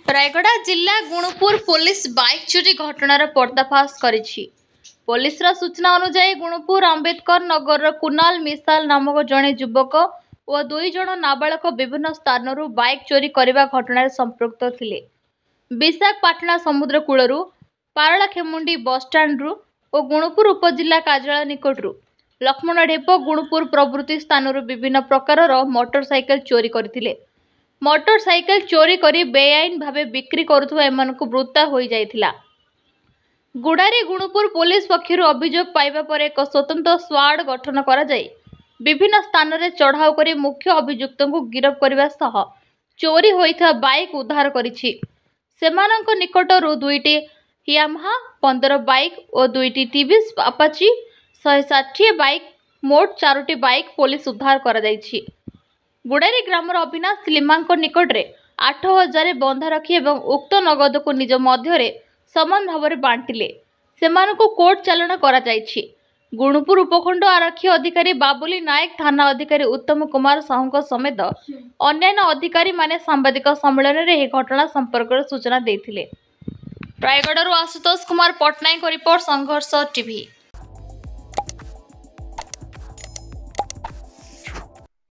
रायगड़ा जिला गुणुपुर police bike चोरी घटनार पर्दाफाश करिछि। पुलिसर सूचना अनुसार गुणुपुर अंबेडकर नगर कुनाल मिसाल नामक जड़े युवक और 2 जण नाबालक विभिन्न स्थानरू बाइक चोरी करने घटना संपृक्त थिले। विशाखापाटना समुद्र कूलरू पारलाखेमुंडी बस स्टाण्डरू और गुणुपुर उपजिला कार्यालय निकटरू लक्ष्मण ढेप गुणुपुर प्रभृति स्थानरू विभिन्न प्रकार मोटरसाइकेल चोरी करथिले। मोटरसाइकेल चोरी करी बेआईन भावे बिक्री करुथुवा एमानकु वृत्ता होई जाइथिला। गुड़ारी गुणुपुर पुलिस पक्षरु अभियोग पाइबा पर एक स्वतंत्र स्क्वाड गठन करा जाय विभिन्न स्थान रे चढ़ाऊ करी मुख्य अभियुक्तଙ୍କୁ गिरफ करबा सह चोरी होइथा बाइक उद्धार करिछि। सेमानंक निकटरू 2टी यामाहा 15 बाइक और 2टी टीवीएस अपाची 160 बाइक मोट 4टी बाइक पुलिस उद्धार करा जाइछि। गुड़ारी ग्रामर अविनाश लिमांक निकटरे 8,000 बंधा रखी एवं उक्त नगद को निज मध्य समान भाव बांटिले सेमानकु कोर्ट चालाण करा जाइछि। गुणुपुर उपखंड आरक्षी अधिकारी बाबुली नायक थाना अधिकारी उत्तम कुमार साहू समेत अन्यान्य अधिकारी माने सांबादिक सम्मेलन में यह घटना संपर्क सूचना देथिले। रायगड़ारू आशुतोष कुमार पटनायक रिपोर्ट संघर्ष टीवी।